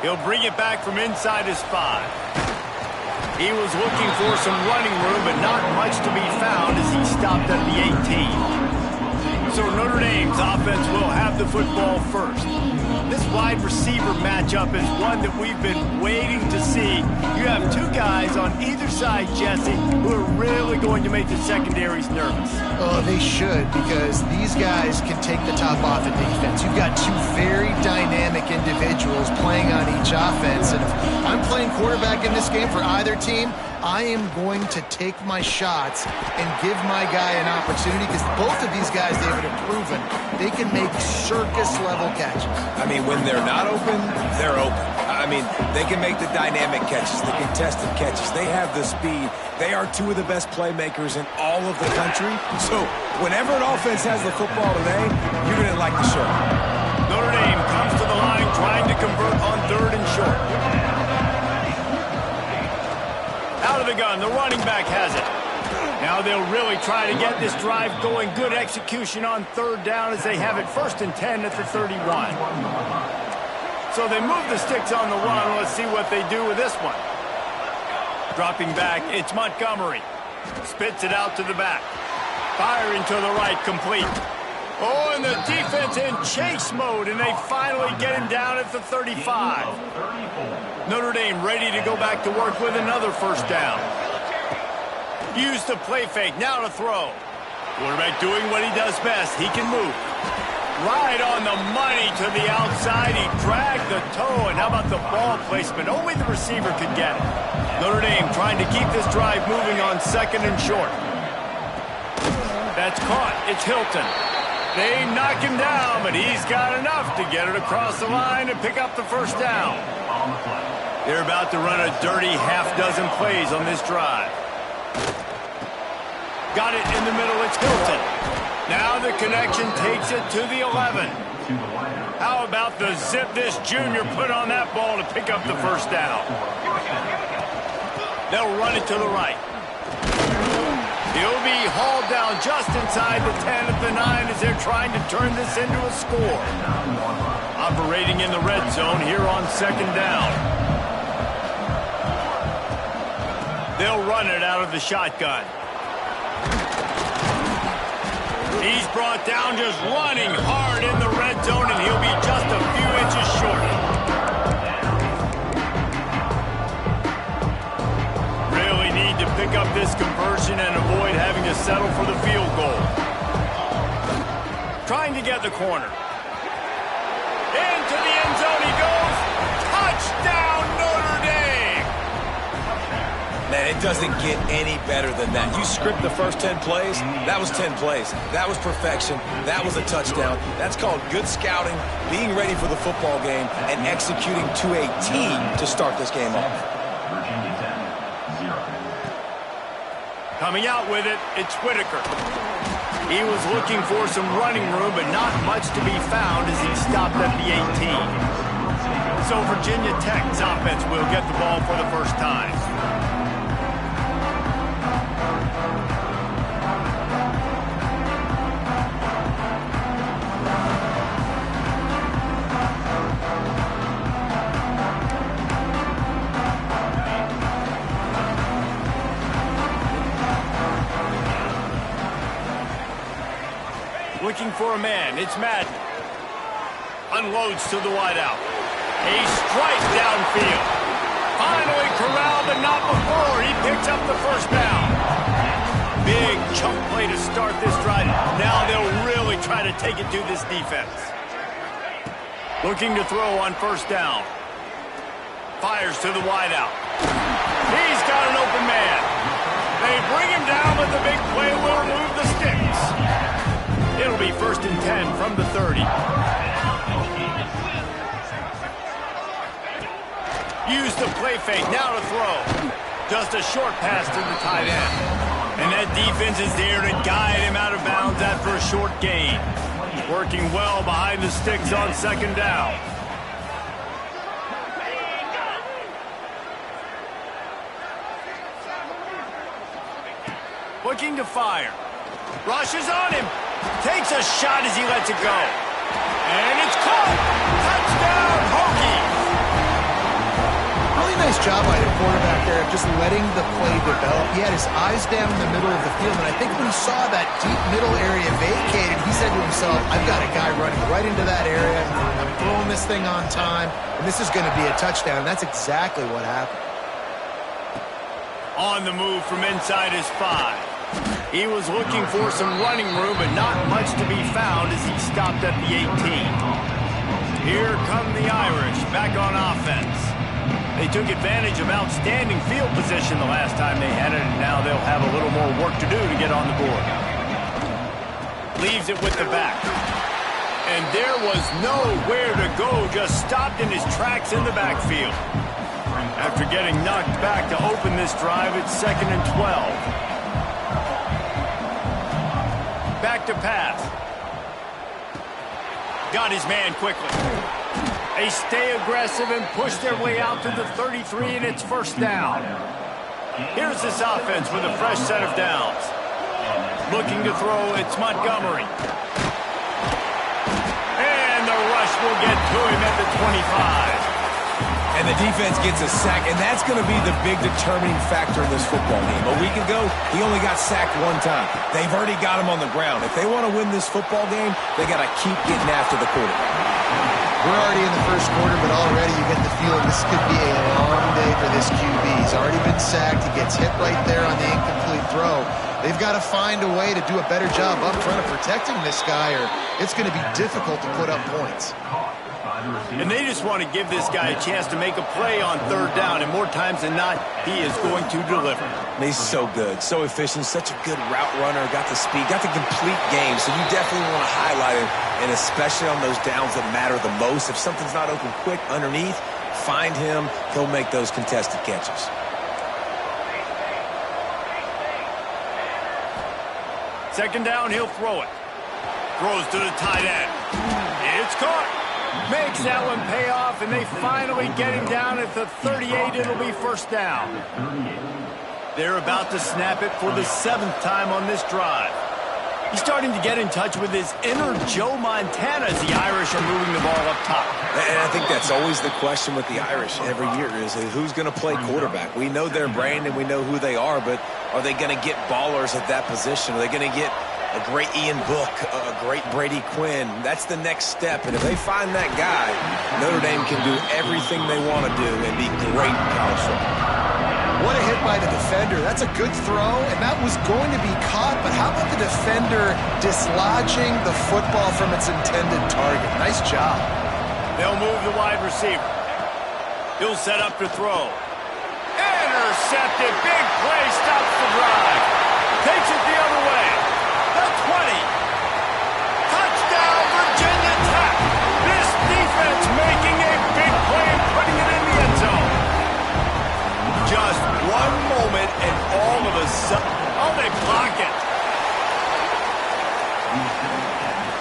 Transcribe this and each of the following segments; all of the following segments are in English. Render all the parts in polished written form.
He'll bring it back from inside his 5. He was looking for some running room, but not much to be found as he stopped at the 18. So Notre Dame's offense will have the football first. This wide receiver matchup is one that we've been waiting to see. You have two guys on either side, Jesse, who are really going to make the secondaries nervous. Oh, they should, because these guys can take the top off in defense. You've got two very dynamic individuals playing on each offense, and if I'm playing quarterback in this game for either team, I am going to take my shots and give my guy an opportunity, because both of these guys, David, have proven they can make circus-level catches. I mean, when they're not open, they're open. I mean, they can make the dynamic catches, the contested catches. They have the speed. They are two of the best playmakers in all of the country. So whenever an offense has the football today, you're going to like the show. Notre Dame comes to the line trying to convert on 3rd and short. Out of the gun, the running back has it. Now they'll really try to get this drive going. Good execution on 3rd down as they have it 1st and 10 at the 31. So they move the sticks on the run. Let's see what they do with this one. Dropping back, it's Montgomery. Spits it out to the back. Firing to the right, complete. Oh, and the defense in chase mode, and they finally get him down at the 35. Notre Dame ready to go back to work with another 1st down. Use the play fake, now to throw. Quarterback doing what he does best. He can move. Right on the money to the outside. He dragged the toe, and how about the ball placement? Only the receiver could get it. Notre Dame trying to keep this drive moving on 2nd and short. That's caught. It's Hilton. They knock him down, but he's got enough to get it across the line and pick up the 1st down. They're about to run a dirty half-dozen plays on this drive. Got it in the middle. It's Hilton. Now the connection takes it to the 11. How about the zip this junior put on that ball to pick up the 1st down? They'll run it to the right. He'll be hauled down just inside the 10 at the 9 as they're trying to turn this into a score. Operating in the red zone here on 2nd down. They'll run it out of the shotgun. He's brought down just running hard in the red zone, and he'll be just a few inches short. Really need to pick up this conversion and avoid having to settle for the field goal. Trying to get the corner. Into the end zone he goes. Touchdown, Notre Dame! Man, it doesn't get any better than that. You script the first 10 plays, that was 10 plays. That was perfection. That was a touchdown. That's called good scouting, being ready for the football game, and executing to a team to start this game off. Coming out with it, it's Whitaker. He was looking for some running room, but not much to be found as he stopped at the 18. So Virginia Tech's offense will get the ball for the 1st time. Looking for a man, it's Madden. Unloads to the wideout. A strike downfield. Finally corralled, but not before. He picks up the 1st down. Big chunk play to start this drive. Now they'll really try to take it to this defense. Looking to throw on 1st down. Fires to the wideout. He's got an open man. They bring him down, but the big play will remove the sticks. It'll be 1st and 10 from the 30. Use the play fake, now to throw. Just a short pass to the tight end. And that defense is there to guide him out of bounds after a short gain. Working well behind the sticks on 2nd down. Looking to fire. Rushes on him. Takes a shot as he lets it go. And it's caught. Touchdown, Hokies. job by the quarterback there of just letting the play develop. He had his eyes down in the middle of the field, and I think when he saw that deep middle area vacated, he said to himself, I've got a guy running right into that area. I'm throwing this thing on time, and this is going to be a touchdown. And that's exactly what happened. On the move from inside his 5. He was looking for some running room, but not much to be found as he stopped at the 18. Here come the Irish back on offense. They took advantage of outstanding field position the last time they had it, and now they'll have a little more work to do to get on the board. Leaves it with the back. And there was nowhere to go, just stopped in his tracks in the backfield. After getting knocked back to open this drive, it's 2nd and 12. Back to pass. Got his man quickly. They stay aggressive and push their way out to the 33, and it's 1st down. Here's this offense with a fresh set of downs. Looking to throw, it's Montgomery. And the rush will get to him at the 25. And the defense gets a sack, and that's going to be the big determining factor in this football game. A week ago, he only got sacked 1 time. They've already got him on the ground. If they want to win this football game, they got to keep getting after the quarterback. We're already in the first quarter, but already you get the feeling this could be a long day for this QB. He's already been sacked. He gets hit right there on the incomplete throw. They've got to find a way to do a better job up front of protecting this guy, or it's going to be difficult to put up points. And they just want to give this guy a chance to make a play on 3rd down, and more times than not, he is going to deliver. He's so good, so efficient, such a good route runner, got the speed, got the complete game, so you definitely want to highlight him, and especially on those downs that matter the most. If something's not open quick underneath, find him, he'll make those contested catches. Second down, he'll throw it. Throws to the tight end. It's caught. Makes that one pay off, and they finally get him down at the 38. It'll be 1st down. They're about to snap it for the 7th time on this drive. He's starting to get in touch with his inner Joe Montana as the Irish are moving the ball up top. And I think that's always the question with the Irish every year is who's going to play quarterback. We know their brand and we know who they are, but are they going to get ballers at that position? Are they going to get a great Ian Book, a great Brady Quinn? That's the next step. And if they find that guy, Notre Dame can do everything they want to do and be great in college football. What a hit by the defender. That's a good throw, and that was going to be caught, but how about the defender dislodging the football from its intended target? Nice job. They'll move the wide receiver. He'll set up to throw. Intercepted. Big play. Stops the drive. Takes it the other way. The 20. Touchdown, Virginia Tech. This defense making a big play and putting it in the end zone. Just one moment and all of a sudden, oh, they block it.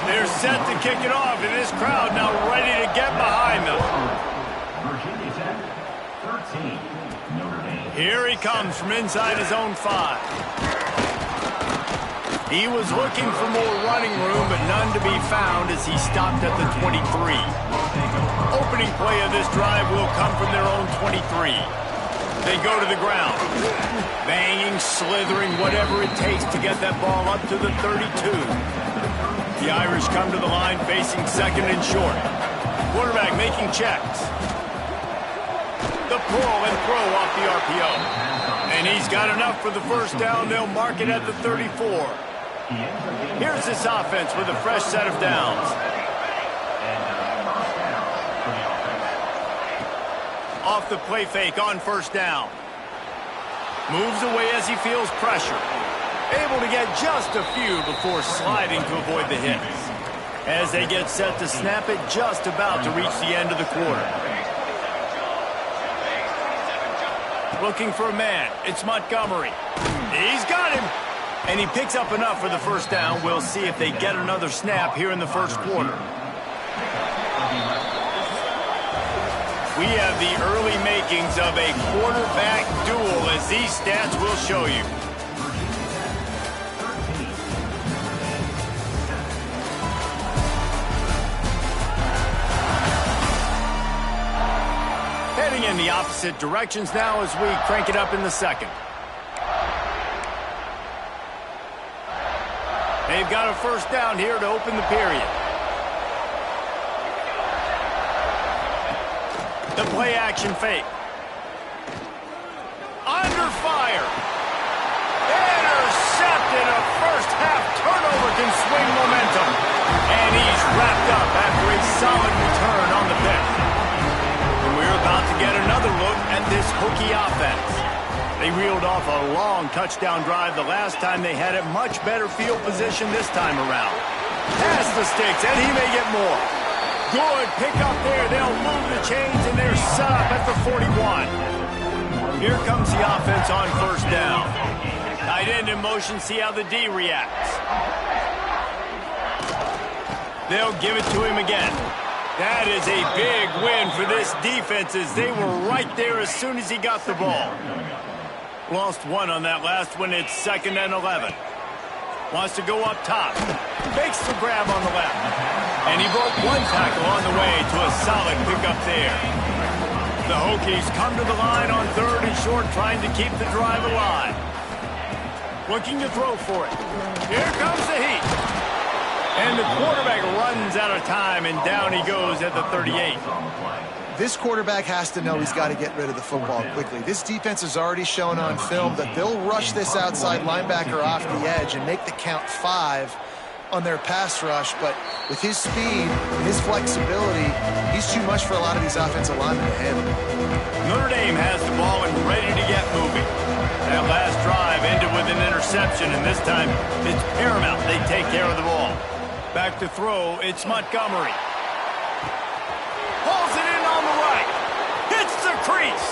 They're set to kick it off, and this crowd now ready to get behind them. Virginia Tech, 13, Notre Dame. Here he comes from inside his own 5. He was looking for more running room, but none to be found as he stopped at the 23. Opening play of this drive will come from their own 23. They go to the ground. Banging, slithering, whatever it takes to get that ball up to the 32. The Irish come to the line facing 2nd and short. Quarterback making checks. The pull and throw off the RPO. And he's got enough for the 1st down. They'll mark it at the 34. Here's this offense with a fresh set of downs. Off the play fake on 1st down. Moves away as he feels pressure. Able to get just a few before sliding to avoid the hits. As they get set to snap it, just about to reach the end of the quarter. Looking for a man. It's Montgomery. He's got him. And he picks up enough for the 1st down. We'll see if they get another snap here in the 1st quarter. We have the early makings of a quarterback duel, as these stats will show you. Heading in the opposite directions now as we crank it up in the second. They've got a first down here to open the period. The play action fake. Under fire. Intercepted. A first half turnover can swing momentum. And he's wrapped up after a solid return on the pick. And we're about to get another look at this Hokie offense. They reeled off a long touchdown drive the last time they had a much better field position this time around. Pass the sticks, and he may get more. Good pick up there. They'll move the chains, and they're set up at the 41. Here comes the offense on first down. Tight end in motion, see how the D reacts. They'll give it to him again. That is a big win for this defense as they were right there as soon as he got the ball. Lost one on that last one. It's 2nd and 11. Wants to go up top. Makes the grab on the left. And he broke one tackle on the way to a solid pickup there. The Hokies come to the line on 3rd and short, trying to keep the drive alive. Looking to throw for it. Here comes the heat. And the quarterback runs out of time, and down he goes at the 38. This quarterback has to know he's got to get rid of the football quickly. This defense has already shown on film that they'll rush this outside linebacker off the edge and make the count 5 on their pass rush, but with his speed and his flexibility, he's too much for a lot of these offensive linemen to handle. Notre Dame has the ball and ready to get moving. That last drive ended with an interception, and this time it's paramount they take care of the ball. Back to throw, it's Montgomery. Pulls it in on the right. Hits the crease.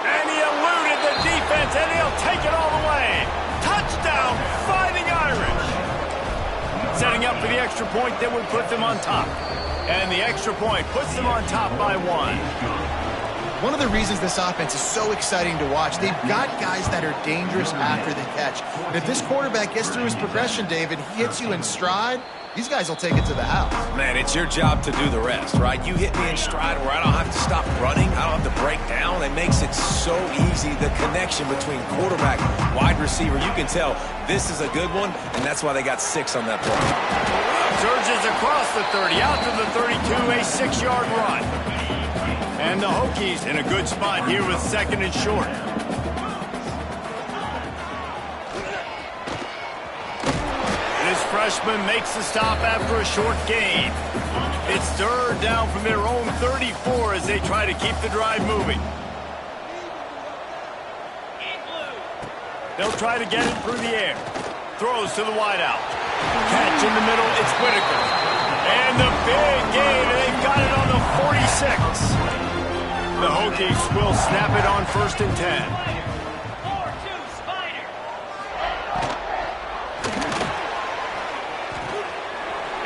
And he eluded the defense, and he'll take it all the way. Touchdown, Fighting Irish. Setting up for the extra point that would put them on top. And the extra point puts them on top by 1. One of the reasons this offense is so exciting to watch, they've got guys that are dangerous after the catch. And if this quarterback gets through his progression, David, he hits you in stride, these guys will take it to the house. Man, it's your job to do the rest, right? You hit me in stride where I don't have to stop running. I don't have to break down. It makes it so easy, the connection between quarterback, wide receiver. You can tell this is a good one, and that's why they got 6 on that play. Surges across the 30, out to the 32, a 6-yard run. And the Hokies in a good spot here with 2nd and short. This freshman makes the stop after a short gain. It's 3rd down from their own 34 as they try to keep the drive moving. They'll try to get it through the air. Throws to the wideout. Catch in the middle, it's Whitaker. And the big gain, and they've got it on the 46. The Hokies will snap it on 1st and 10.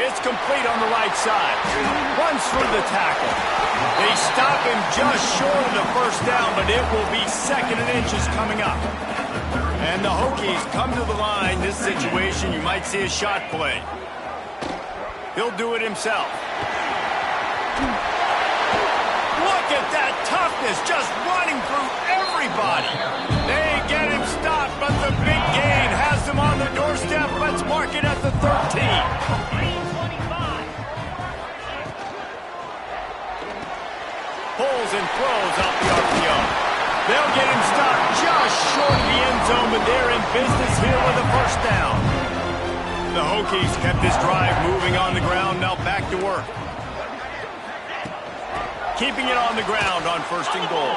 It's complete on the right side. Runs through the tackle. They stop him just short of the first down, but it will be 2nd and inches coming up. And the Hokies come to the line. This situation, you might see a shot play. He'll do it himself. Look at that toughness, just running through everybody. They get him stopped, but the big gain has them on the doorstep. Let's mark it at the 13. Pulls and throws out the RPO. They'll get him stopped just short of the end zone, but they're in business here with a first down. The Hokies kept this drive moving on the ground, now back to work. Keeping it on the ground on 1st and goal.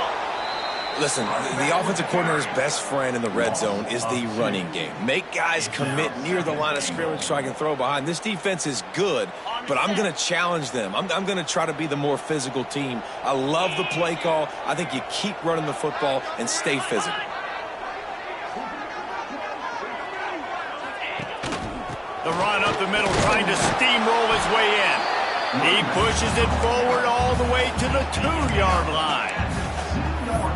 Listen, the offensive coordinator's best friend in the red zone is the running game. Make guys commit near the line of scrimmage so I can throw behind. This defense is good, but I'm going to challenge them. I'm going to try to be the more physical team. I love the play call. I think you keep running the football and stay physical. The run up the middle, trying to steamroll his way in. He pushes it forward all the way to the 2-yard line.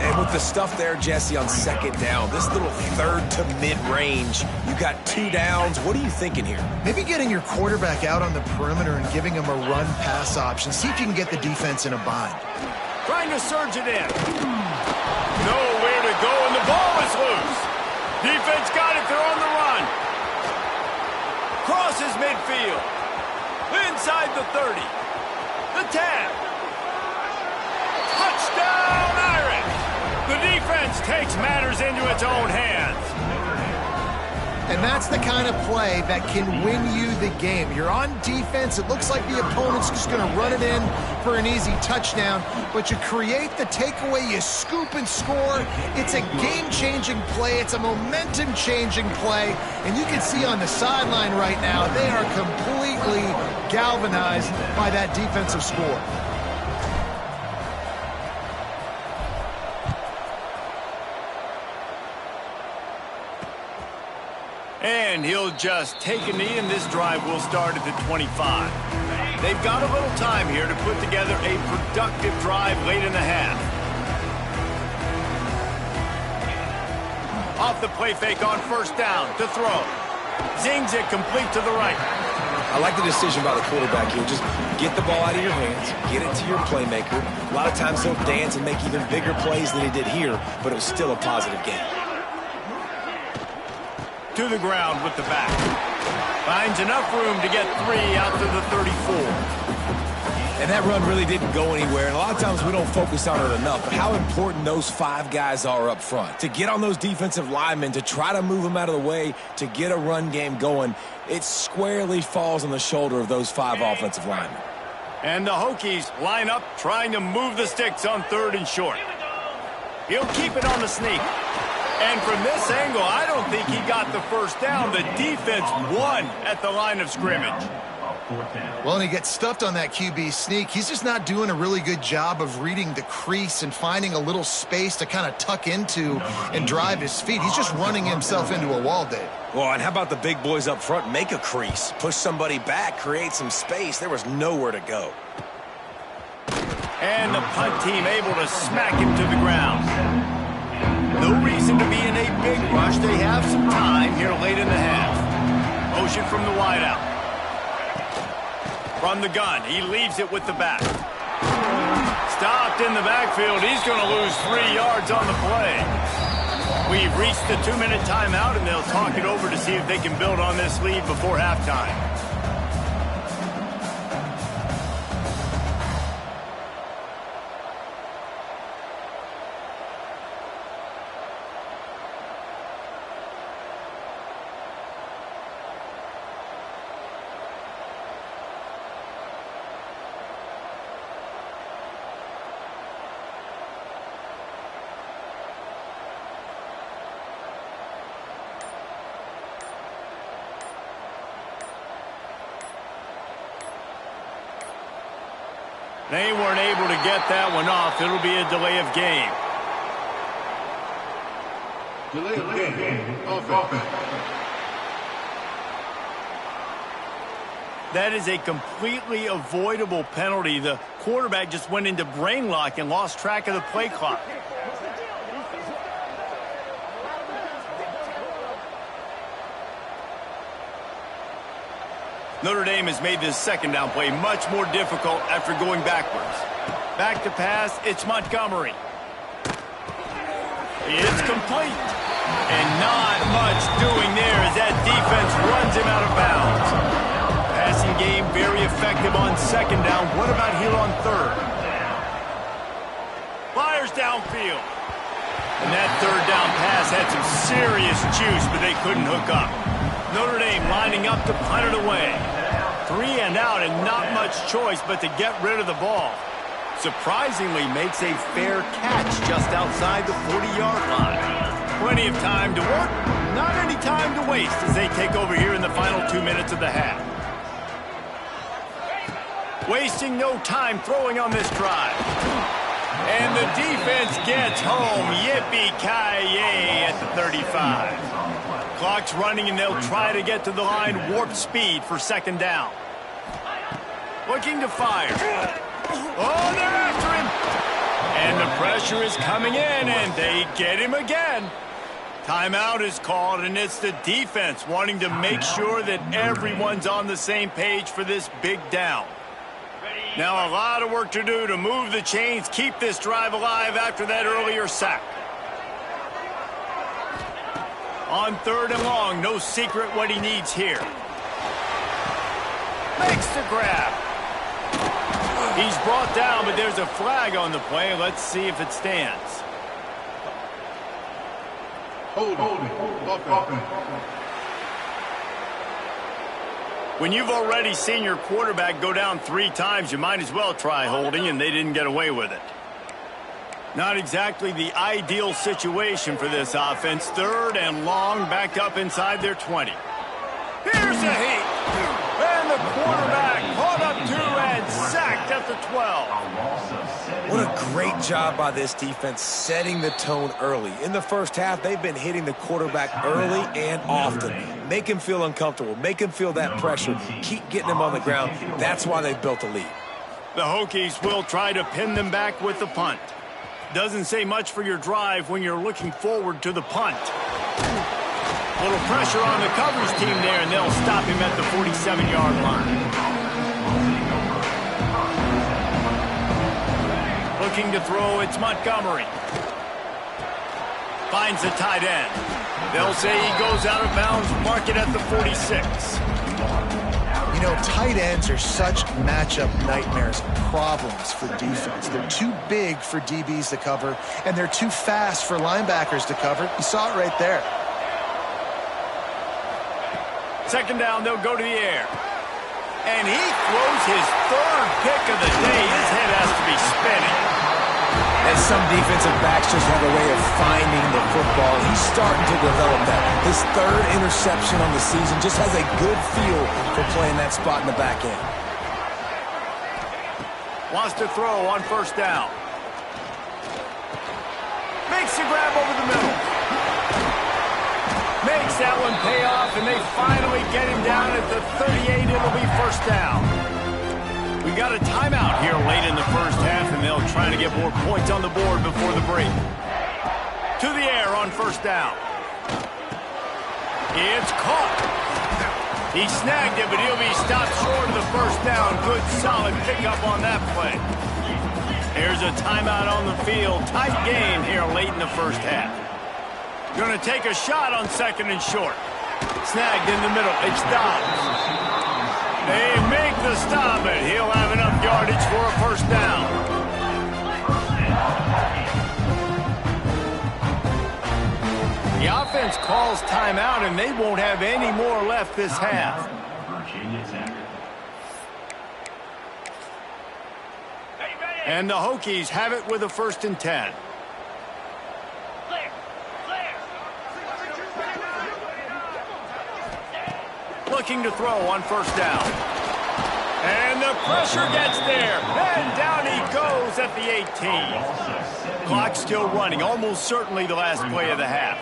And with the stuff there, Jesse, on 2nd down, this little 3rd to mid-range, you got 2 downs. What are you thinking here? Maybe getting your quarterback out on the perimeter and giving him a run-pass option. See if you can get the defense in a bind. Trying to surge it in. Nowhere to go, and the ball is loose. Defense got it. They're on the run. Crosses midfield. Inside the 30. The 10. Touchdown, Irish. The defense takes matters into its own hands. And that's the kind of play that can win you the game. You're on defense. It looks like the opponent's just going to run it in for an easy touchdown. But you create the takeaway, you scoop and score. It's a game-changing play. It's a momentum-changing play. And you can see on the sideline right now, they are completely galvanized by that defensive score. And he'll just take a knee, and this drive will start at the 25. They've got a little time here to put together a productive drive late in the half. Off the play fake on first down to throw. Zings it complete to the right. I like the decision by the quarterback here. Just get the ball out of your hands, get it to your playmaker. A lot of times he'll dance and make even bigger plays than he did here, but it was still a positive game. To the ground with the back. Finds enough room to get 3 out to the 34. And that run really didn't go anywhere. And a lot of times we don't focus on it enough, but how important those 5 guys are up front. To get on those defensive linemen, to try to move them out of the way, to get a run game going, it squarely falls on the shoulder of those 5 offensive linemen. And the Hokies line up trying to move the sticks on 3rd and short. He'll keep it on the sneak. And from this angle, I don't think he got the first down. The defense won at the line of scrimmage. Well, and he gets stuffed on that QB sneak. He's just not doing a really good job of reading the crease and finding a little space to kind of tuck into and drive his feet. He's just running himself into a wall, Dave. Well, and how about the big boys up front? Make a crease, push somebody back, create some space. There was nowhere to go. And the punt team able to smack him to the ground. No reason to be in a big rush. They have some time here late in the half. Motion from the wideout. From the gun, he leaves it with the back. Stopped in the backfield. He's going to lose 3 yards on the play. We've reached the 2-minute timeout, and they'll talk it over to see if they can build on this lead before halftime. They weren't able to get that one off. It'll be a delay of game. Delay of game. Offense. That is a completely avoidable penalty. The quarterback just went into brain lock and lost track of the play clock. Notre Dame has made this 2nd down play much more difficult after going backwards. Back to pass, it's Montgomery. It's complete. And not much doing there as that defense runs him out of bounds. Passing game very effective on 2nd down. What about here on 3rd? Fires downfield. And that 3rd down pass had some serious juice, but they couldn't hook up. Notre Dame lining up to punt it away. 3 and out and not much choice but to get rid of the ball. Surprisingly makes a fair catch just outside the 40-yard line. Plenty of time to work, not any time to waste as they take over here in the final 2 minutes of the half. Wasting no time throwing on this drive. And the defense gets home. Yippee-ki-yay at the 35. Clock's running, and they'll try to get to the line warp speed for 2nd down. Looking to fire. Oh, they're after him. And the pressure is coming in, and they get him again. Timeout is called, and it's the defense wanting to make sure that everyone's on the same page for this big down. Ready. Now a lot of work to do to move the chains, keep this drive alive after that earlier sack. On 3rd and long, no secret what he needs here. Makes the grab. He's brought down, but there's a flag on the play. Let's see if it stands. Holding. Offense. When you've already seen your quarterback go down 3 times, you might as well try holding, and they didn't get away with it. Not exactly the ideal situation for this offense. 3rd and long, back up inside their 20. Here's a heat. And the quarterback caught up 2 and sacked at the 12. What a great job by this defense setting the tone early. In the first half, they've been hitting the quarterback early and often. Make him feel uncomfortable. Make him feel that pressure. Keep getting him on the ground. That's why they've built a lead. The Hokies will try to pin them back with the punt. Doesn't say much for your drive when you're looking forward to the punt. Little pressure on the coverage team there, and they'll stop him at the 47-yard line. Looking to throw, it's Montgomery. Finds the tight end. They'll say he goes out of bounds, mark it at the 46. You know, tight ends are such matchup nightmares and problems for defense. They're too big for DBs to cover, and they're too fast for linebackers to cover. You saw it right there. 2nd down, they'll go to the air. And he throws his 3rd pick of the day. His head has to be spinning. And some defensive backs just have a way of finding the football. He's starting to develop that. His 3rd interception on the season just has a good feel for playing that spot in the back end. Wants to throw on 1st down. Makes the grab over the middle. Makes that one pay off, and they finally get him down at the 38. It'll be 1st down. We got a timeout here late in the first half, and they'll try to get more points on the board before the break. To the air on 1st down. It's caught. He snagged it, but he'll be stopped short of the 1st down. Good, solid pickup on that play. Here's a timeout on the field. Tight game here late in the first half. Going to take a shot on 2nd and short. Snagged in the middle. It's Dobbs. They make the stop, and he'll have enough yardage for a 1st down. The offense calls timeout, and they won't have any more left this half. And the Hokies have it with a 1st and 10. Looking to throw on 1st down. And the pressure gets there. And down he goes at the 18. Clock still running, almost certainly the last play of the half.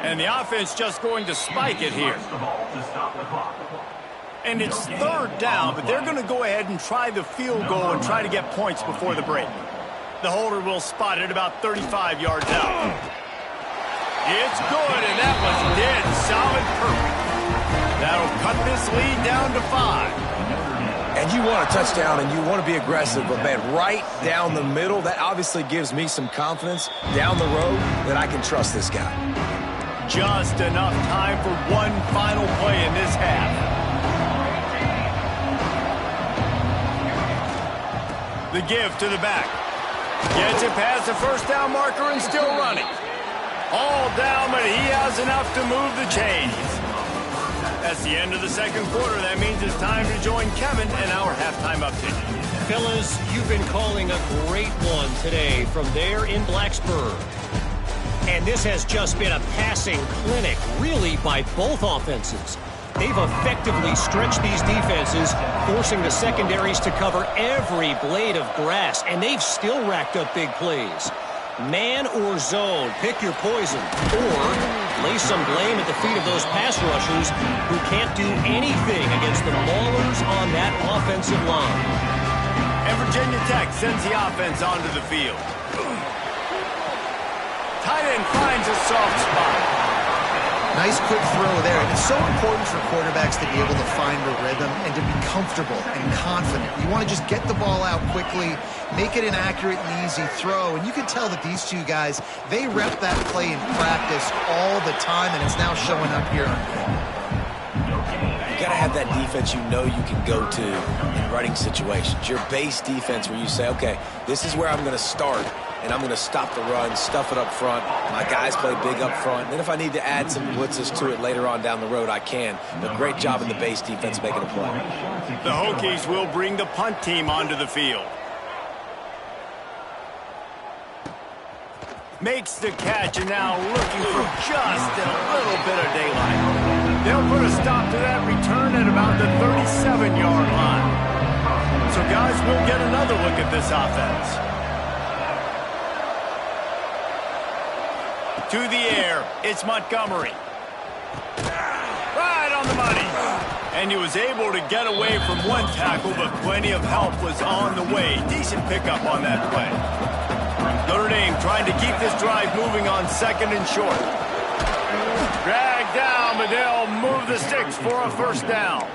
And the offense just going to spike it here. And it's 3rd down, but they're going to go ahead and try the field goal and try to get points before the break. The holder will spot it about 35 yards out. It's good, and that was dead solid perfect. That'll cut this lead down to 5. And you want a touchdown, and you want to be aggressive, but, man, right down the middle, that obviously gives me some confidence down the road that I can trust this guy. Just enough time for one final play in this half. The give to the back. Gets it past the 1st down marker and still running. All down, but he has enough to move the chains. That's the end of the 2nd quarter. That means it's time to join Kevin and our halftime update. Fellas, you've been calling a great one today from there in Blacksburg. And this has just been a passing clinic, really, by both offenses. They've effectively stretched these defenses, forcing the secondaries to cover every blade of grass, and they've still racked up big plays. Man or zone, pick your poison, or lay some blame at the feet of those pass rushers who can't do anything against the maulers on that offensive line. And Virginia Tech sends the offense onto the field. Tight end finds a soft spot. Nice quick throw there. And it's so important for quarterbacks to be able to find a rhythm and to be comfortable and confident. You want to just get the ball out quickly, make it an accurate and easy throw. And you can tell that these two guys, they rep that play in practice all the time, and it's now showing up here on film. You got to have that defense you know you can go to in running situations. Your base defense where you say, okay, this is where I'm going to start, and I'm going to stop the run, stuff it up front. My guys play big up front. Then if I need to add some blitzes to it later on down the road, I can. But great job in the base defense making a play. The Hokies will bring the punt team onto the field. Makes the catch, and now looking for just a little bit of daylight. They'll put a stop to that return at about the 37-yard line. So, guys, we'll get another look at this offense. To the air, it's Montgomery. Right on the money. And he was able to get away from one tackle, but plenty of help was on the way. Decent pickup on that play. Notre Dame trying to keep this drive moving on 2nd and short. Dragged down, but they'll move the sticks for a first down.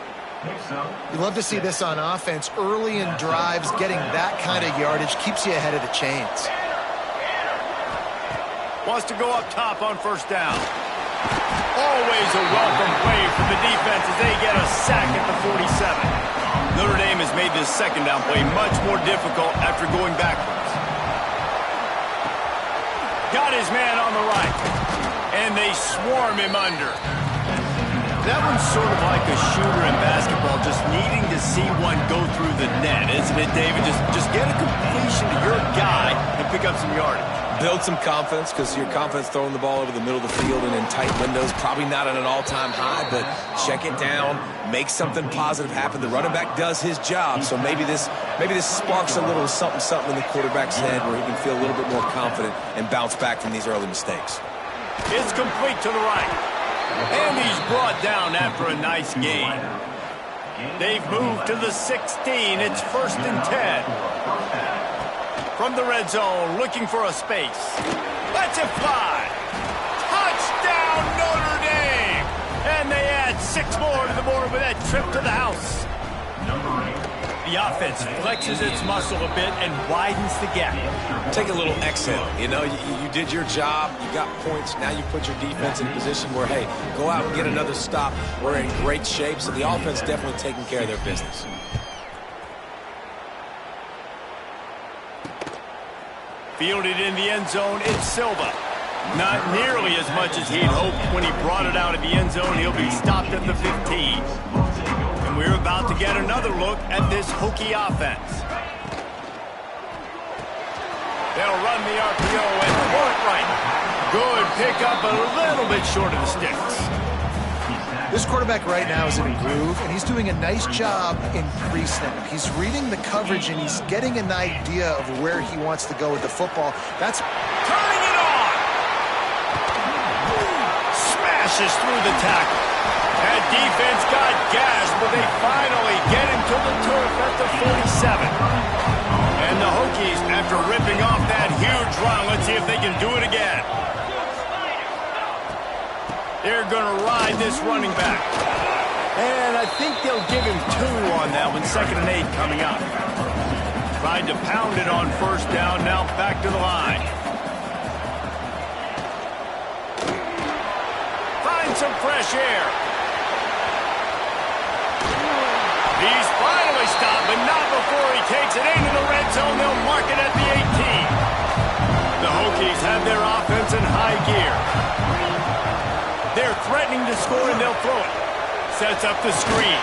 You love to see this on offense. Early in drives, getting that kind of yardage keeps you ahead of the chains. Wants to go up top on first down. Always a welcome play for the defense as they get a sack at the 47. Notre Dame has made this second down play much more difficult after going backwards. Got his man on the right, and they swarm him under. That one's sort of like a shooter in basketball, just needing to see one go through the net, isn't it, David? Just get a completion to your guy and pick up some yardage. Build some confidence, because your confidence throwing the ball over the middle of the field and in tight windows, probably not at an all-time high, but check it down, make something positive happen. The running back does his job, so maybe this sparks a little something in the quarterback's head where he can feel a little bit more confident and bounce back from these early mistakes. It's complete to the right, and he's brought down after a nice gain. They've moved to the 16. It's 1st and 10. From the red zone, looking for a space. Lets it fly. Touchdown, Notre Dame! And they add 6 more to the board with that trip to the house. The offense flexes its muscle a bit and widens the gap. Take a little exhale. You know, you did your job. You got points. Now you put your defense in a position where, hey, go out and get another stop. We're in great shape, so the offense definitely taking care of their business. Fielded in the end zone, it's Silva. Not nearly as much as he'd hoped when he brought it out of the end zone. He'll be stopped at the 15. And we're about to get another look at this Hokie offense. They'll run the RPO and pull it right. Good pickup, a little bit short of the sticks. This quarterback right now is in a groove, and he's doing a nice job in pre-snap. He's reading the coverage, and he's getting an idea of where he wants to go with the football. That's turning it on. Smashes through the tackle. That defense got gas, but they finally get him to the turf at the 47. And the Hokies, after ripping off that huge run, let's see if they can do it again. They're going to ride this running back. And I think they'll give him 2 on that one. 2nd and 8 coming up. Tried to pound it on first down. Now back to the line. Find some fresh air. He's finally stopped, but not before he takes it into the red zone. They'll mark it at the 18. The Hokies have their offense in high gear. They're threatening to score, and they'll throw it. Sets up the screen.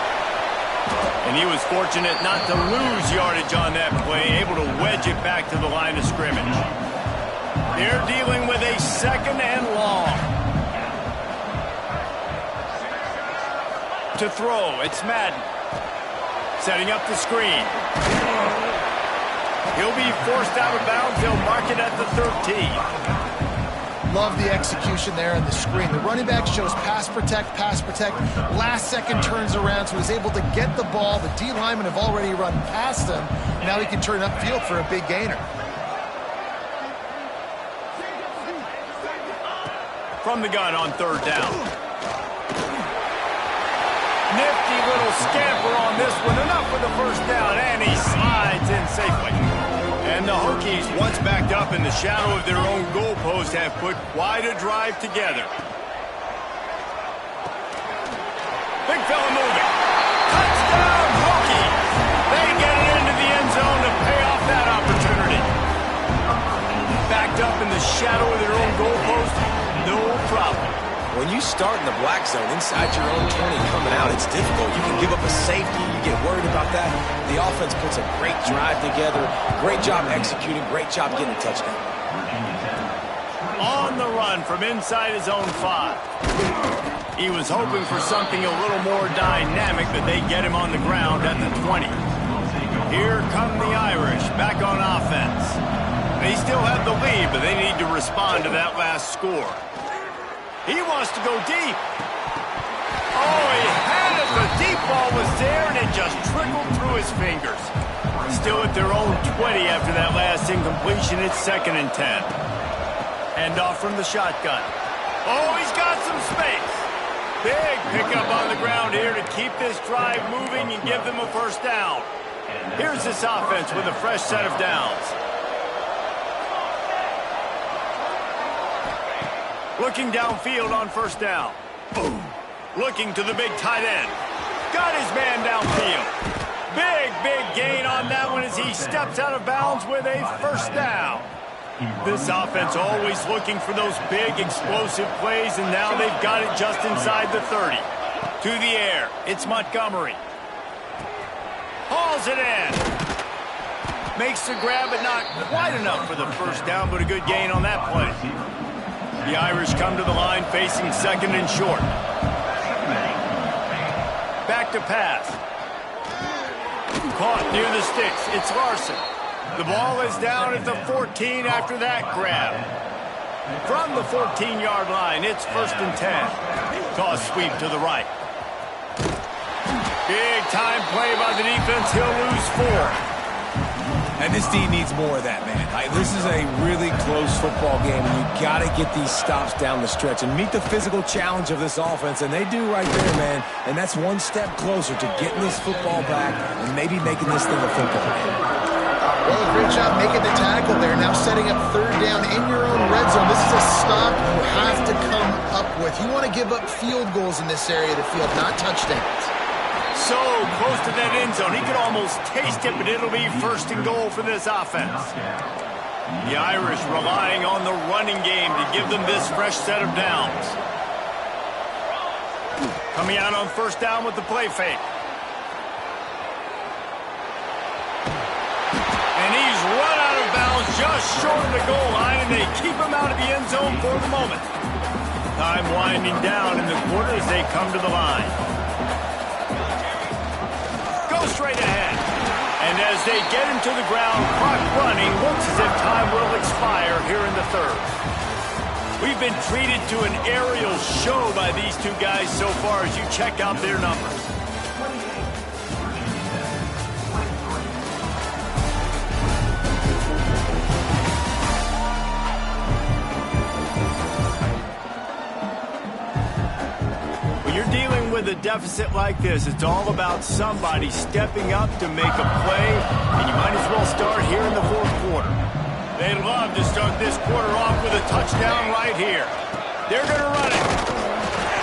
And he was fortunate not to lose yardage on that play, able to wedge it back to the line of scrimmage. They're dealing with a 2nd and long. To throw, it's Madden. Setting up the screen. He'll be forced out of bounds. They'll mark it at the 13. Love the execution there on the screen. The running back shows pass protect. Last second turns around, so he's able to get the ball. The D linemen have already run past him. Now he can turn upfield for a big gainer. From the gun on 3rd down. Nifty little scamper on this one. Enough for the first down, and he slides in safely. And the Hokies, once backed up in the shadow of their own goalpost, have put quite a drive together. Big fella moving. Touchdown, Hokies! They get it into the end zone to pay off that opportunity. Backed up in the shadow of their own goalpost, no problem. When you start in the black zone inside your own 20 coming out, it's difficult. You can give up a safety. You get worried about that. The offense puts a great drive together. Great job executing. Great job getting a touchdown. On the run from inside his own 5. He was hoping for something a little more dynamic, but they get him on the ground at the 20. Here come the Irish back on offense. They still have the lead, but they need to respond to that last score. He wants to go deep. Oh, he had it. The deep ball was there, and it just trickled through his fingers. Still at their own 20 after that last incompletion. It's 2nd and 10. Hand off from the shotgun. Oh, he's got some space. Big pickup on the ground here to keep this drive moving and give them a first down. Here's this offense with a fresh set of downs. Looking downfield on first down. Boom. Looking to the big tight end. Got his man downfield. Big gain on that one as he steps out of bounds with a first down. This offense always looking for those big explosive plays, and now they've got it just inside the 30. To the air. It's Montgomery. Hauls it in. Makes the grab, but not quite enough for the first down, but a good gain on that play. The Irish come to the line facing 2nd and short. Back to pass. Caught near the sticks. It's Larson. The ball is down at the 14 after that grab. From the 14-yard line, it's 1st and 10. Toss sweep to the right. Big time play by the defense. He'll lose 4. And this team needs more of that, man. This is a really close football game, and you got to get these stops down the stretch and meet the physical challenge of this offense, and they do right there, man. And that's one step closer to getting this football back and maybe making this thing a football game. Well, great job making the tackle there. Now setting up 3rd down in your own red zone. This is a stop you have to come up with. You want to give up field goals in this area of the field, not touchdowns. So close to that end zone. He could almost taste it, but it'll be 1st and goal for this offense. The Irish relying on the running game to give them this fresh set of downs. Coming out on 1st down with the play fake. And he's run out of bounds just short of the goal line, and they keep him out of the end zone for the moment. Time winding down in the quarter as they come to the line. Straight ahead. And as they get him to the ground, clock running, looks as if time will expire here in the 3rd. We've been treated to an aerial show by these two guys so far as you check out their numbers. With a deficit like this, it's all about somebody stepping up to make a play, and you might as well start here in the 4th quarter. They'd love to start this quarter off with a touchdown right here. They're going to run it.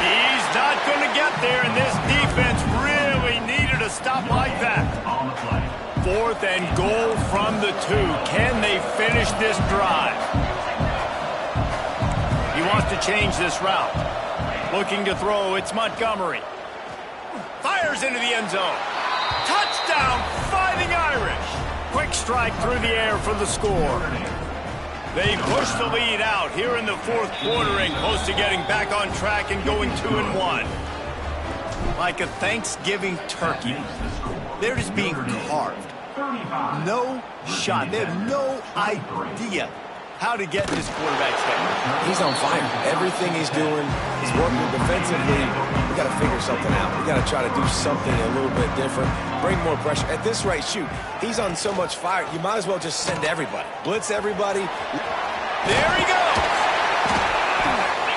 He's not going to get there, and this defense really needed a stop like that. 4th and goal from the 2. Can they finish this drive? He wants to change this route. Looking to throw, it's Montgomery. Fires into the end zone. Touchdown, Fighting Irish. Quick strike through the air for the score. They push the lead out here in the 4th quarter and close to getting back on track and going 2-1. Like a Thanksgiving turkey, they're just being carved. No shot. They have no idea how to get in this quarterback's head. He's on fire. Everything he's doing, he's working defensively. We got to figure something out. We got to try to do something a little bit different, bring more pressure. At this rate, shoot, he's on so much fire, you might as well just send everybody. Blitz everybody. There he goes.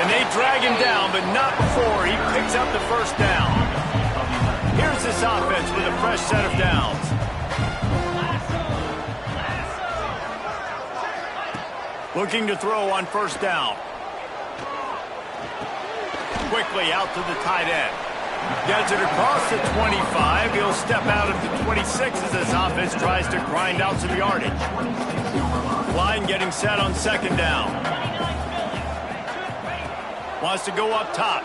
And they drag him down, but not before he picks up the first down. starts this offense with a fresh set of downs. Looking to throw on first down. Quickly out to the tight end. Gets it across the 25. He'll step out of the 26 as this offense tries to grind out some yardage. Line getting set on second down. Wants to go up top.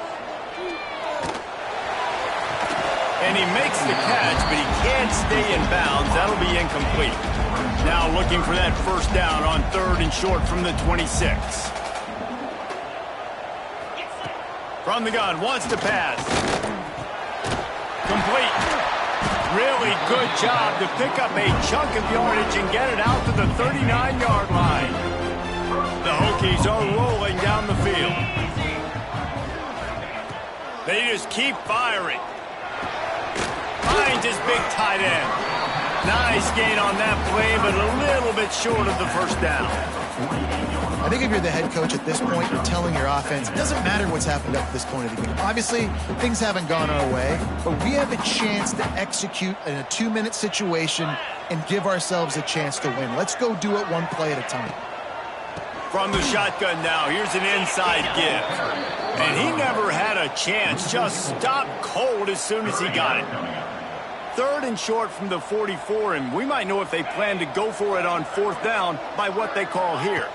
And he makes the catch, but he can't stay in bounds. That'll be incomplete. Now looking for that first down on third and short from the 26. From the gun, wants to pass. Complete. Really good job to pick up a chunk of yardage and get it out to the 39-yard line. The Hokies are rolling down the field. They just keep firing. Finds his big tight end. Nice gain on that play, but a little bit short of the first down. I think if you're the head coach at this point, you're telling your offense, it doesn't matter what's happened up to this point of the game. Obviously, things haven't gone our way, but we have a chance to execute in a 2-minute situation and give ourselves a chance to win. Let's go do it one play at a time. From the shotgun now, here's an inside give. And he never had a chance, just stopped cold as soon as he got it. Third and short from the 44, and we might know if they plan to go for it on fourth down by what they call here.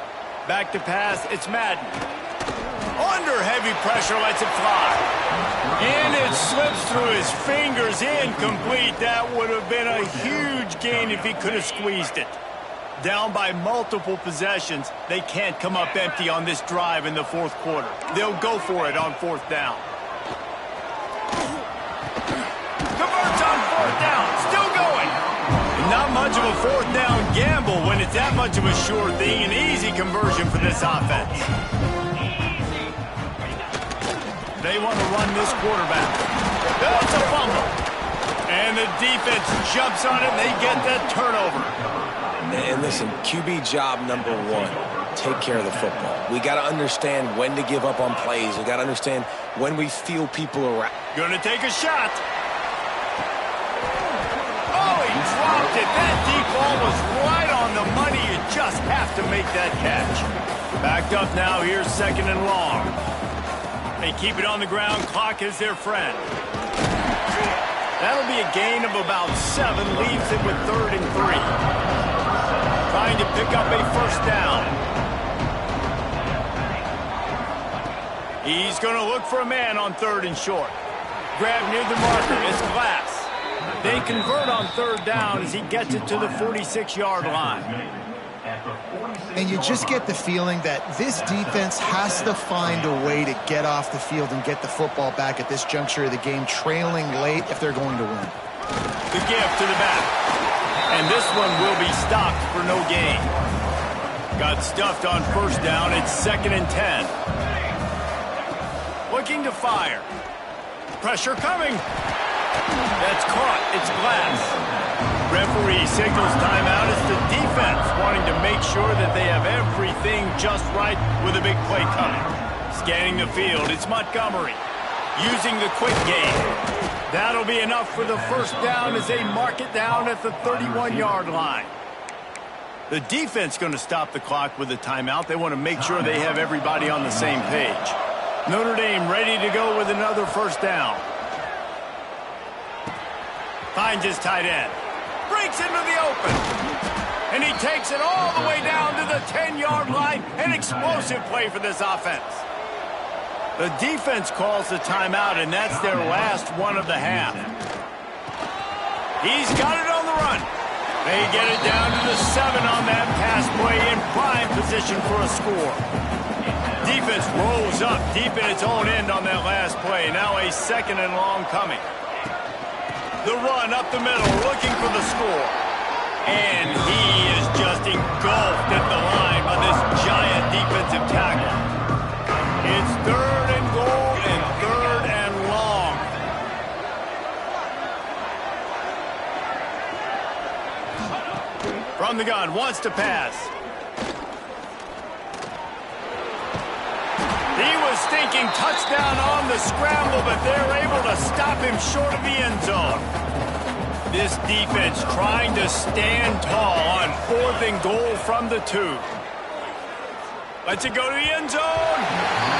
Back to pass, it's Madden. Under heavy pressure, lets it fly. And it slips through his fingers, incomplete. That would have been a huge gain if he could have squeezed it. Down by multiple possessions, they can't come up empty on this drive in the fourth quarter. They'll go for it on fourth down. Converts on fourth down, still going. Not much of a fourth down gamble when it's that much of a sure thing. An easy conversion for this offense. They want to run this quarterback. That's a fumble. And the defense jumps on it, and they get that turnover. And listen, QB job number one, take care of the football. We got to understand when to give up on plays. We got to understand when we feel people around. Going to take a shot. Oh, he dropped it. That deep ball was right on the money. You just have to make that catch. Backed up now. Here's second and long. They keep it on the ground. Clock is their friend. That'll be a gain of about 7. Leaves it with third and 3. Trying to pick up a first down. He's going to look for a man on third and short. Grab near the marker. It's Glass. They convert on third down as he gets it to the 46-yard line. And you just get the feeling that this defense has to find a way to get off the field and get the football back at this juncture of the game, trailing late if they're going to win. The give to the back. And this one will be stopped for no gain. Got stuffed on first down. It's second and 10. Looking to fire. Pressure coming. That's caught. It's Glass. Referee signals timeout. It's the defense wanting to make sure that they have everything just right with a big play coming. Scanning the field. It's Montgomery. Using the quick game. That'll be enough for the first down as they mark it down at the 31-yard line. The defense going to stop the clock with a timeout. They want to make sure they have everybody on the same page. Notre Dame ready to go with another first down. Finds his tight end. Breaks into the open. And he takes it all the way down to the 10-yard line. An explosive play for this offense. The defense calls the timeout, and that's their last one of the half. He's got it on the run. They get it down to the 7 on that pass play in prime position for a score. Defense rolls up deep in its own end on that last play. Now a second and long coming. The run up the middle, looking for the score. And he is just engulfed at the line by this giant defensive tackle. It's third and goal and third and long. From the gun, wants to pass. He was thinking touchdown on the scramble, but they're able to stop him short of the end zone. This defense trying to stand tall on 4th and goal from the 2. Lets it go to the end zone.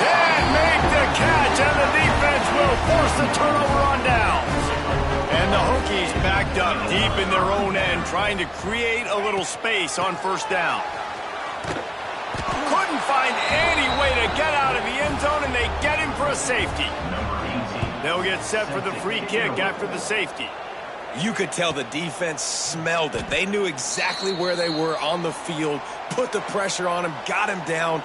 And make the catch, and the defense will force the turnover on downs. And the Hokies backed up deep in their own end, trying to create a little space on 1st down. Couldn't find any way to get out of the end zone, and they get him for a safety. They'll get set for the free kick after the safety. You could tell the defense smelled it. They knew exactly where they were on the field, put the pressure on him, got him down.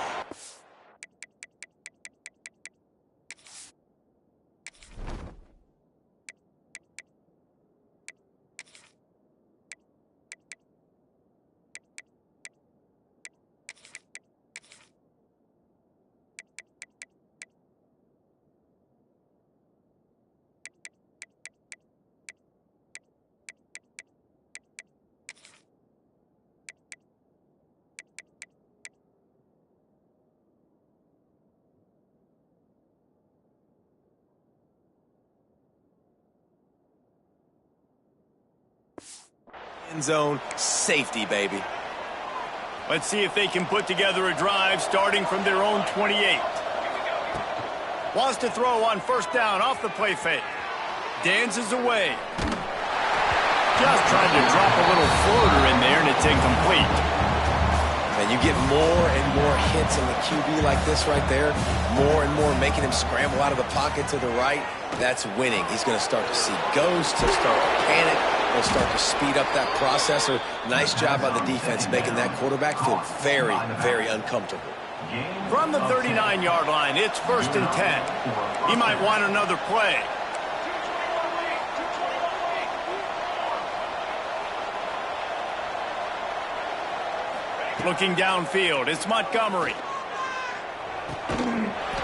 End zone, safety, baby. Let's see if they can put together a drive starting from their own 28. Wants to throw on 1st down off the play fake. Dances away. Just tried to drop a little floater in there, and it's incomplete. And you get more and more hits on the QB like this right there, more and more making him scramble out of the pocket to the right. That's winning. He's going to start to see ghosts. He'll start to panic. He'll start to speed up that processor. Nice job by the defense making that quarterback feel very, very uncomfortable. From the 39-yard line, it's 1st and 10. He might want another play. Looking downfield, it's Montgomery.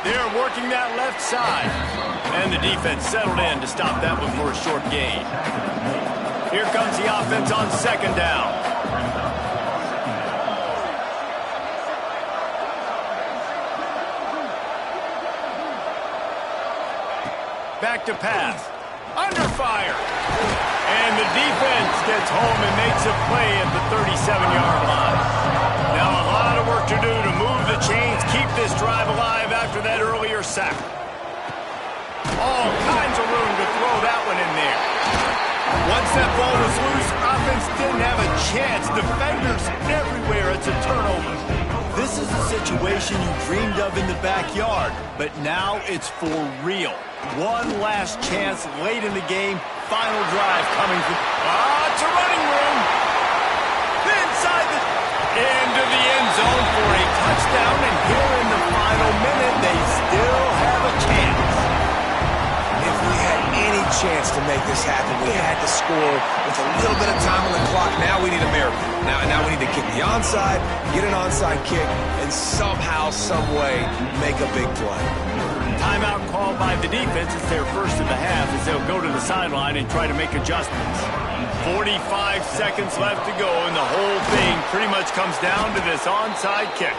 They're working that left side. And the defense settled in to stop that one for a short gain. Here comes the offense on 2nd down. Back to pass. Under fire. And the defense gets home and makes a play at the 37-yard line. Now a lot of work to do to move the chains, keep this drive alive after that earlier sack. All kinds of room to throw that one in there. Once that ball was loose, offense didn't have a chance. Defenders everywhere. It's a turnover. This is a situation you dreamed of in the backyard, but now it's for real. One last chance late in the game. Final drive coming from... it's a running room. Inside the... into the end zone for a touchdown, and here in the final minute, they still have a chance. If we had any chance to make this happen, we had to score with a little bit of time on the clock. Now we need a miracle. Now we need to kick the onside, get an onside kick, and somehow, some way, make a big play. Timeout called by the defense. It's their first of the half as they'll go to the sideline and try to make adjustments. 45 seconds left to go, and the whole thing pretty much comes down to this onside kick.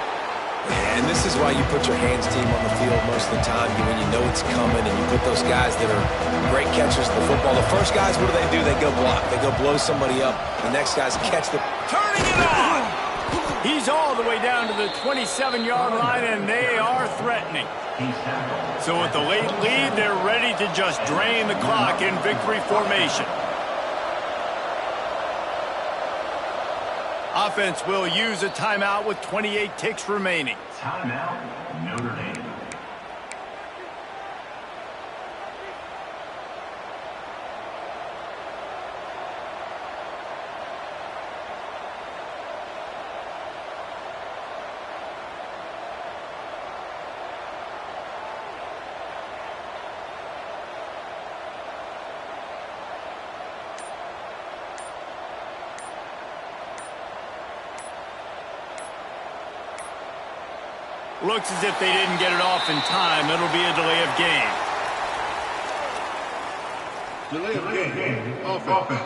And this is why you put your hands team on the field most of the time when you know it's coming, and you put those guys that are great catchers of the football. The first guys, what do? They go block. They go blow somebody up. The next guys catch the... Turning it on! He's all the way down to the 27-yard line, and they are threatening. So with the late lead, they're ready to just drain the clock in victory formation. Offense will use a timeout with 28 ticks remaining. Timeout, Notre Dame. Looks as if they didn't get it off in time. It'll be a delay of game. Delay of game. Offense.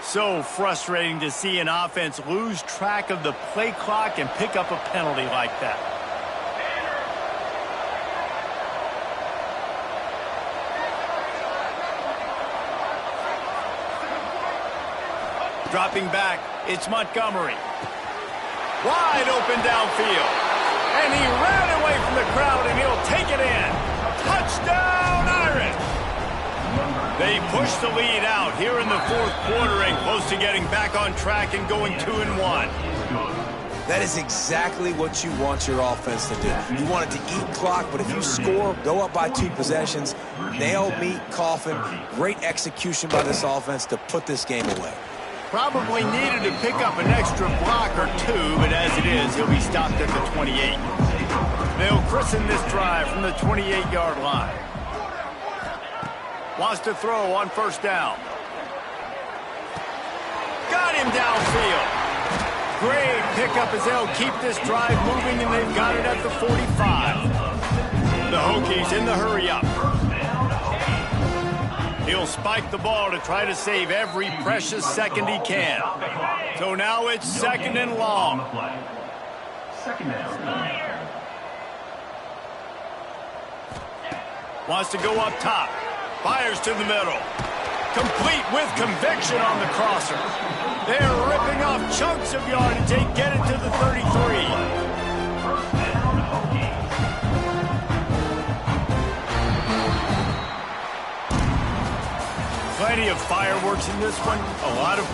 So frustrating to see an offense lose track of the play clock and pick up a penalty like that. Dropping back, it's Montgomery. Wide open downfield. And he ran away from the crowd, and he'll take it in. Touchdown, Irish! They push the lead out here in the fourth quarter and close to getting back on track and going 2-1. That is exactly what you want your offense to do. You want it to eat clock, but if you score, go up by 2 possessions, nail, meet, coffin, great execution by this offense to put this game away. Probably needed to pick up an extra block or 2, but as it is, he'll be stopped at the 28. They'll christen this drive from the 28-yard line. Wants to throw on first down. Got him downfield. Great pickup as they'll keep this drive moving, and they've got it at the 45. The Hokies in the hurry-up. He'll spike the ball to try to save every precious second he can. So now it's second and long. Wants to go up top. Fires to the middle. Complete with conviction on the crosser. They're ripping off chunks of yardage. They get it to the 33. Plenty of fireworks in this one. A lot of